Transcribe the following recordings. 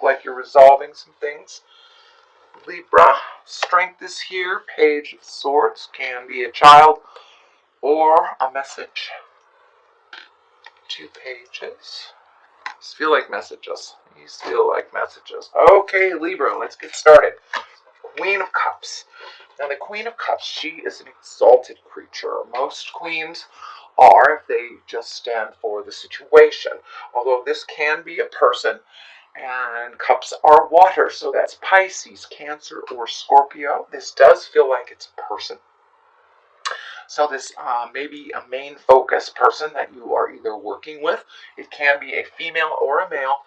like you're resolving some things. Libra, strength is here. Page of Swords, can be a child or a message. 2 pages. These feel like messages. These feel like messages. Okay, Libra, let's get started. Queen of Cups. Now, the Queen of Cups, she is an exalted creature. Most queens are, if they just stand for the situation. Although this can be a person, and cups are water, so that's Pisces, Cancer, or Scorpio. This does feel like it's a person. So this may be a main focus person that you are either working with. It can be a female or a male.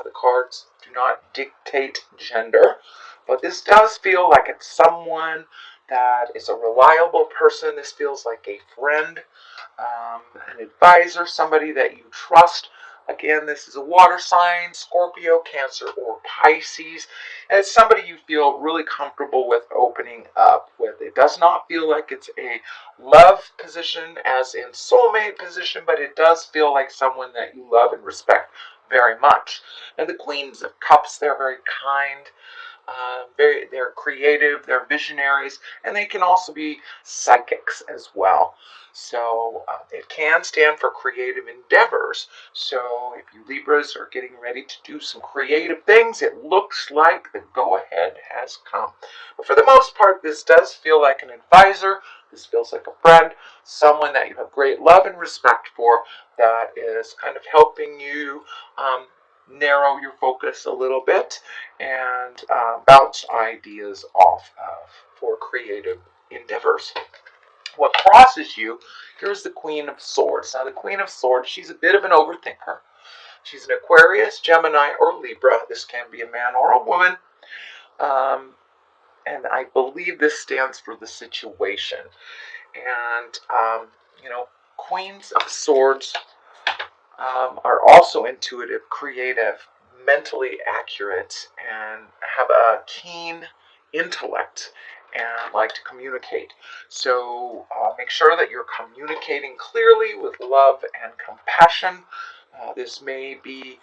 The cards do not dictate gender, but this does feel like it's someone that is a reliable person. This feels like a friend, an advisor, somebody that you trust. Again, this is a water sign, Scorpio, Cancer, or Pisces, and it's somebody you feel really comfortable with opening up with. It does not feel like it's a love position as in soulmate position, but it does feel like someone that you love and respect very much. And the Queens of Cups, they're very kind, they're creative, they're visionaries, and they can also be psychics as well. So it can stand for creative endeavors. So if you Libras are getting ready to do some creative things, it looks like the go-ahead has come. But for the most part, this does feel like an advisor. This feels like a friend, someone that you have great love and respect for, that is kind of helping you narrow your focus a little bit and bounce ideas off of for creative endeavors. What crosses you, here's the Queen of Swords. Now, the Queen of Swords, she's a bit of an overthinker. She's an Aquarius, Gemini, or Libra. This can be a man or a woman. And I believe this stands for the situation. And, Queens of Swords are also intuitive, creative, mentally accurate, and have a keen intellect and like to communicate. So make sure that you're communicating clearly with love and compassion. This may be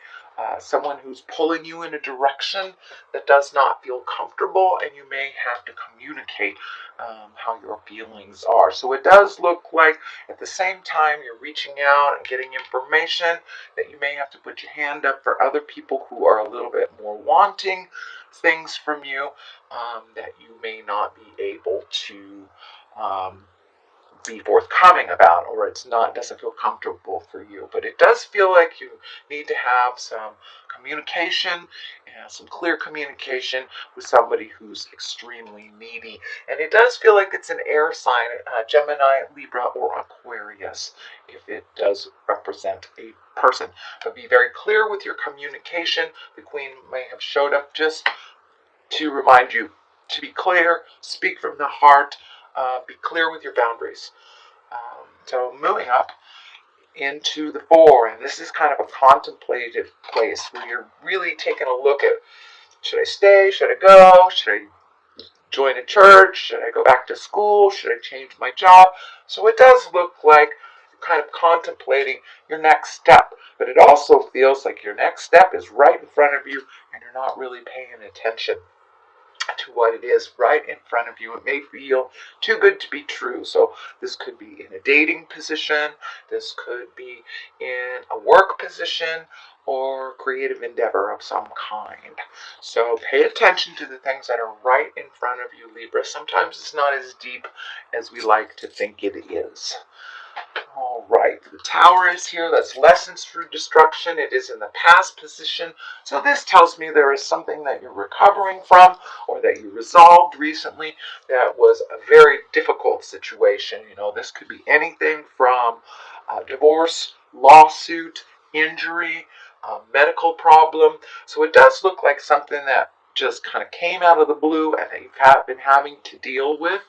someone who's pulling you in a direction that does not feel comfortable, and you may have to communicate how your feelings are. So it does look like at the same time you're reaching out and getting information that you may have to put your hand up for other people who are a little bit more wanting things from you that you may not be able to be forthcoming about, or doesn't feel comfortable for you. But it does feel like you need to have some communication and some clear communication with somebody who's extremely needy. And it does feel like it's an air sign, Gemini, Libra, or Aquarius, if it does represent a person. But be very clear with your communication. The Queen may have showed up just to remind you to be clear, speak from the heart, be clear with your boundaries. So moving up into the 4, and this is kind of a contemplative place where you're really taking a look at, should I stay, should I go, should I join a church, should I go back to school, should I change my job? So it does look like you're kind of contemplating your next step, but it also feels like your next step is right in front of you and you're not really paying attention to what it is right in front of you. It may feel too good to be true. So this could be in a dating position, this could be in a work position, or creative endeavor of some kind. So pay attention to the things that are right in front of you, Libra. Sometimes it's not as deep as we like to think it is. All right, the Tower is here. That's lessons through destruction. It is in the past position. So this tells me there is something that you're recovering from, or that you resolved recently that was a very difficult situation. This could be anything from divorce, lawsuit, injury, medical problem. So it does look like something that just kind of came out of the blue and that you've been having to deal with.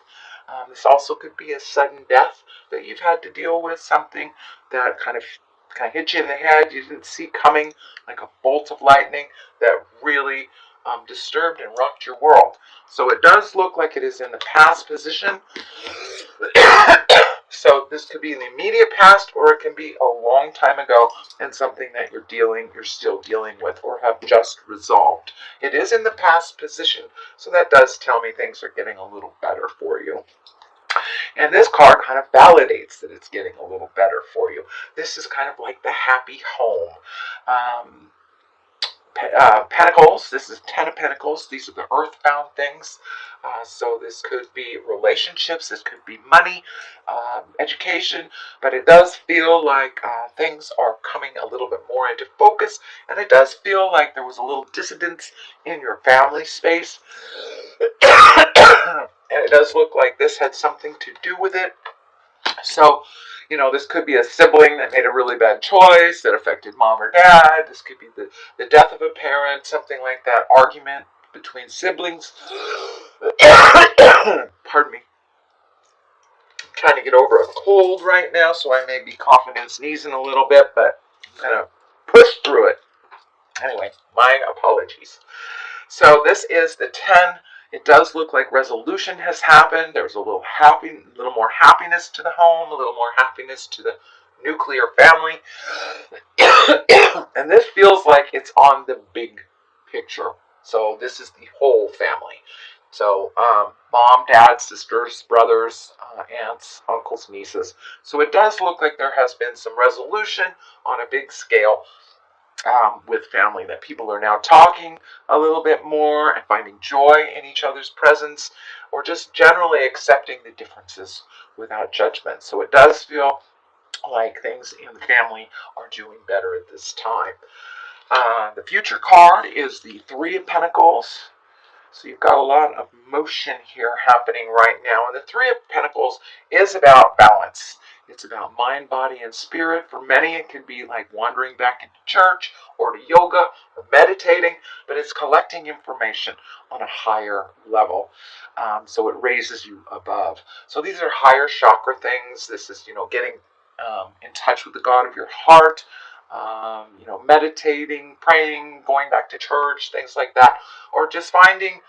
This also could be a sudden death that you've had to deal with, something that kind of hit you in the head, you didn't see coming, like a bolt of lightning that really disturbed and rocked your world. So it does look like it is in the past position. So this could be in the immediate past, or it can be a long time ago and something that you're still dealing with or have just resolved. It is in the past position, so that does tell me things are getting a little better for you. And this card kind of validates that it's getting a little better for you. This is kind of like the happy home. Pentacles, this is Ten of Pentacles. These are the earthbound things. So this could be relationships, this could be money, education, but it does feel like things are coming a little bit more into focus, and it does feel like there was a little dissidence in your family space. And it does look like this had something to do with it. So, this could be a sibling that made a really bad choice that affected mom or dad. This could be the death of a parent, something like that, argument between siblings. Pardon me. I'm trying to get over a cold right now, so I may be coughing and sneezing a little bit, but I'm going to push through it. Anyway, my apologies. So this is the 10. It does look like resolution has happened. There's a little more happiness to the home, a little more happiness to the nuclear family. And this feels like it's on the big picture. So this is the whole family. So mom, dad, sisters, brothers, aunts, uncles, nieces. So it does look like there has been some resolution on a big scale. With family, that people are now talking a little bit more and finding joy in each other's presence, or just generally accepting the differences without judgment. So it does feel like things in the family are doing better at this time. The future card is the Three of Pentacles. So you've got a lot of motion here happening right now. And the Three of Pentacles is about balance. It's about mind, body, and spirit. For many, it can be like wandering back into church or to yoga or meditating, but it's collecting information on a higher level. So it raises you above. So these are higher chakra things. This is, getting in touch with the God of your heart, meditating, praying, going back to church, things like that. Or just finding,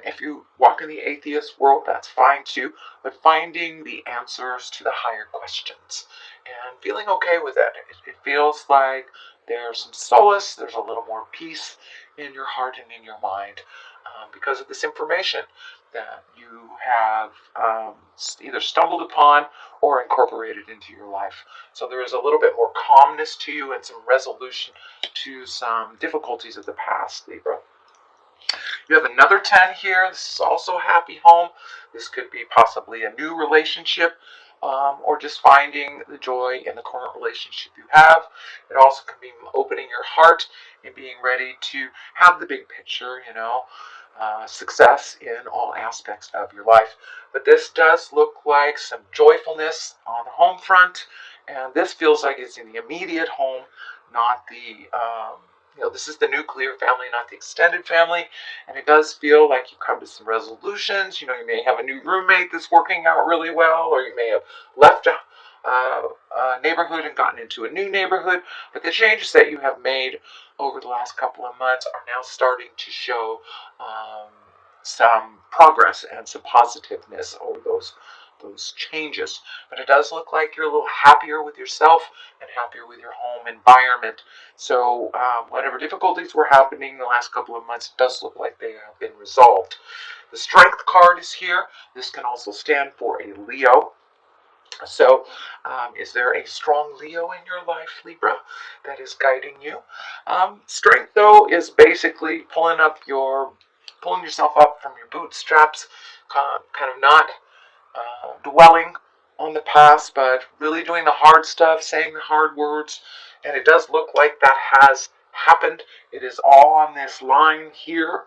if you walk in the atheist world, that's fine too, but finding the answers to the higher questions and feeling okay with it. It feels like there's some solace, there's a little more peace in your heart and in your mind because of this information that you have either stumbled upon or incorporated into your life. So there is a little bit more calmness to you and some resolution to some difficulties of the past, Libra. You have another 10 here. This is also happy home. This could be possibly a new relationship or just finding the joy in the current relationship you have. It also can be opening your heart and being ready to have the big picture, success in all aspects of your life. But this does look like some joyfulness on the home front, and this feels like it's in the immediate home, not the this is the nuclear family, not the extended family, and it does feel like you come to some resolutions. You may have a new roommate that's working out really well, or you may have left a neighborhood and gotten into a new neighborhood, but the changes that you have made over the last couple of months are now starting to show some progress and some positiveness over those changes. But it does look like you're a little happier with yourself and happier with your home environment. So whatever difficulties were happening the last couple of months, it does look like they have been resolved. The Strength card is here. This can also stand for a Leo. So is there a strong Leo in your life, Libra, that is guiding you? Strength, though, is basically pulling yourself up from your bootstraps, kind of not dwelling on the past, but really doing the hard stuff, saying the hard words. And it does look like that has happened. It is all on this line here.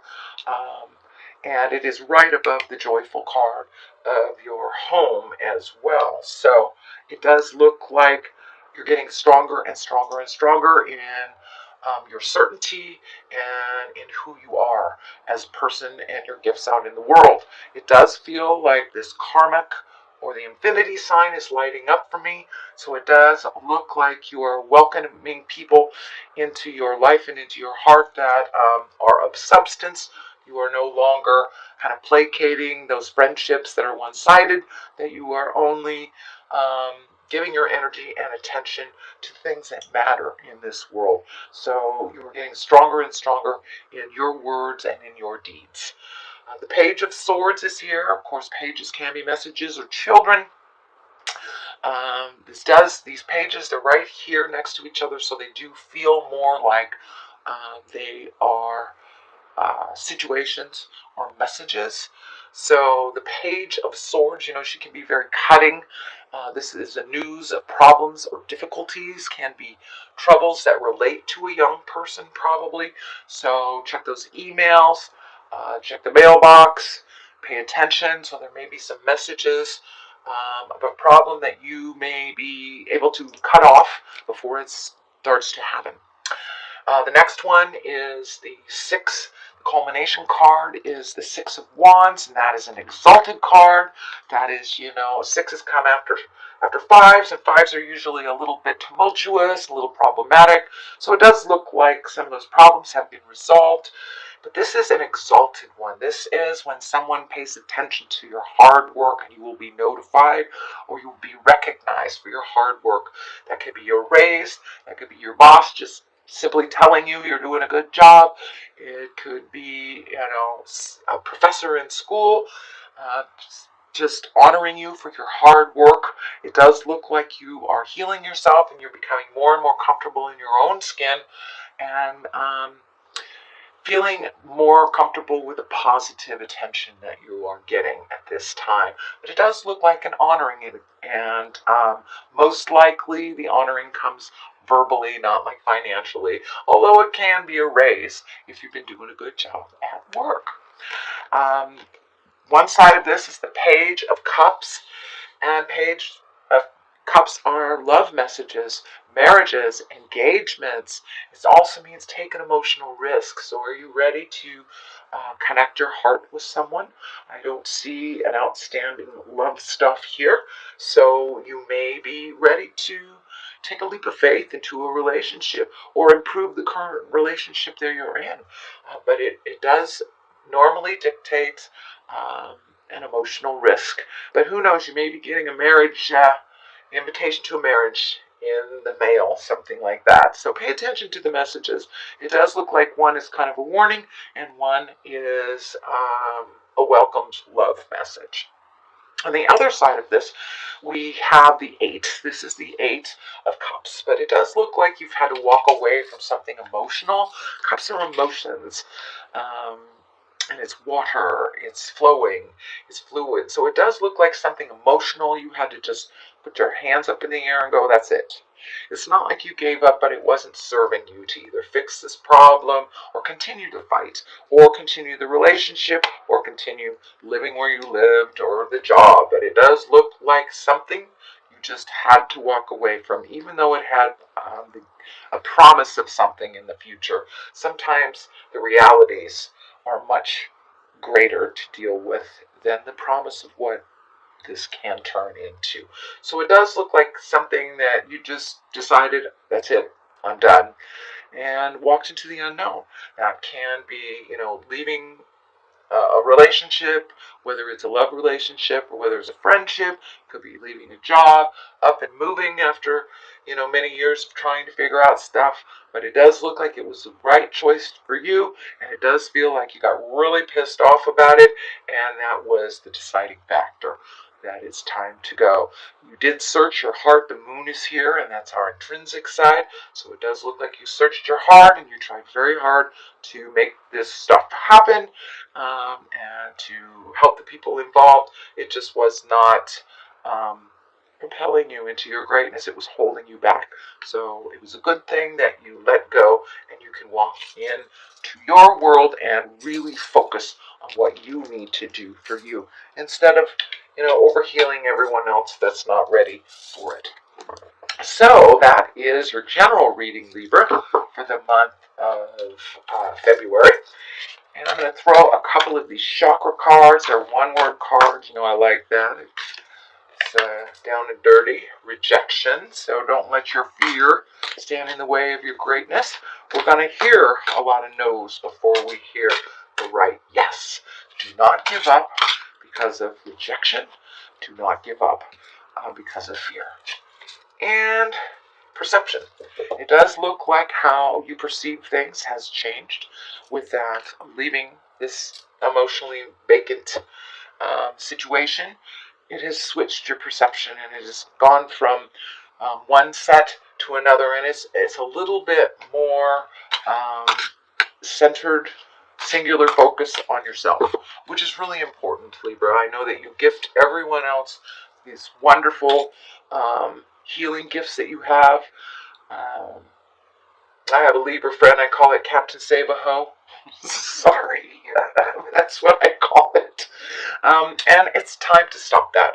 And it is right above the joyful card of your home as well. So it does look like you're getting stronger and stronger and stronger in your certainty and in who you are as a person and your gifts out in the world. It does feel like this karmic or the infinity sign is lighting up for me. So it does look like you are welcoming people into your life and into your heart that are of substance You are no longer kind of placating those friendships that are one-sided, that you are only giving your energy and attention to things that matter in this world. So you are getting stronger and stronger in your words and in your deeds. The Page of Swords is here. Of course, pages can be messages or children. These pages, they're right here next to each other, so they do feel more like they are situations or messages. So the Page of Swords, she can be very cutting. This is the news of problems or difficulties, can be troubles that relate to a young person probably. So check those emails, check the mailbox, pay attention. So there may be some messages of a problem that you may be able to cut off before it starts to happen. The next one is the Six. The culmination card is the Six of Wands, and that is an exalted card. That is, sixes come after fives, and fives are usually a little bit tumultuous, a little problematic. So it does look like some of those problems have been resolved. But this is an exalted one. This is when someone pays attention to your hard work, and you will be notified, or you will be recognized for your hard work. That could be your raise, that could be your boss just simply telling you you're doing a good job. It could be, a professor in school just honoring you for your hard work. It does look like you are healing yourself and you're becoming more and more comfortable in your own skin, and feeling more comfortable with the positive attention that you are getting at this time. But it does look like an honoring, and most likely the honoring comes verbally, not like financially, although it can be a raise if you've been doing a good job at work. One side of this is the Page of Cups, and Page of Cups are love messages, marriages, engagements. It also means take an emotional risk. So are you ready to connect your heart with someone? I don't see an outstanding love stuff here. So you may be ready to take a leap of faith into a relationship or improve the current relationship that you're in. But it does normally dictate an emotional risk. But who knows, you may be getting a marriage invitation to a marriage in the mail, something like that. So pay attention to the messages. It does look like one is kind of a warning and one is a welcomed love message. On the other side of this, we have the Eight. This is the Eight of Cups, but it does look like you've had to walk away from something emotional. Cups are emotions. And it's water, it's flowing, it's fluid. So it does look like something emotional. You had to just put your hands up in the air and go, that's it. It's not like you gave up, but it wasn't serving you to either fix this problem or continue to fight or continue the relationship or continue living where you lived or the job. But it does look like something you just had to walk away from, even though it had a promise of something in the future. Sometimes the realities are much greater to deal with than the promise of what this can turn into. So it does look like something that you just decided, that's it, I'm done, and walked into the unknown. That can be, leaving a relationship, whether it's a love relationship or whether it's a friendship. It could be leaving a job, up and moving after many years of trying to figure out stuff. But it does look like it was the right choice for you, and it does feel like you got really pissed off about it, and that was the deciding factor, that it's time to go. You did search your heart. The moon is here, and that's our intrinsic side. So it does look like you searched your heart and you tried very hard to make this stuff happen, and to help the people involved. It just was not propelling you into your greatness. It was holding you back. So it was a good thing that you let go and you can walk in to your world and really focus on what you need to do for you, instead of overhealing everyone else that's not ready for it. So that is your general reading, Libra, for the month of February. And I'm going to throw a couple of these chakra cards. They're one-word cards. I like that. It's down and dirty. Rejection. So don't let your fear stand in the way of your greatness. We're going to hear a lot of no's before we hear the right yes. Do not give up because of rejection. Do not give up because of fear. And perception. It does look like how you perceive things has changed with that leaving this emotionally vacant situation. It has switched your perception and it has gone from one set to another, and it's a little bit more centered, singular focus on yourself, which is really important, Libra. I know that you gift everyone else these wonderful healing gifts that you have. I have a Libra friend, I call it Captain Save-A-Ho. Sorry, that's what I call it. And it's time to stop that.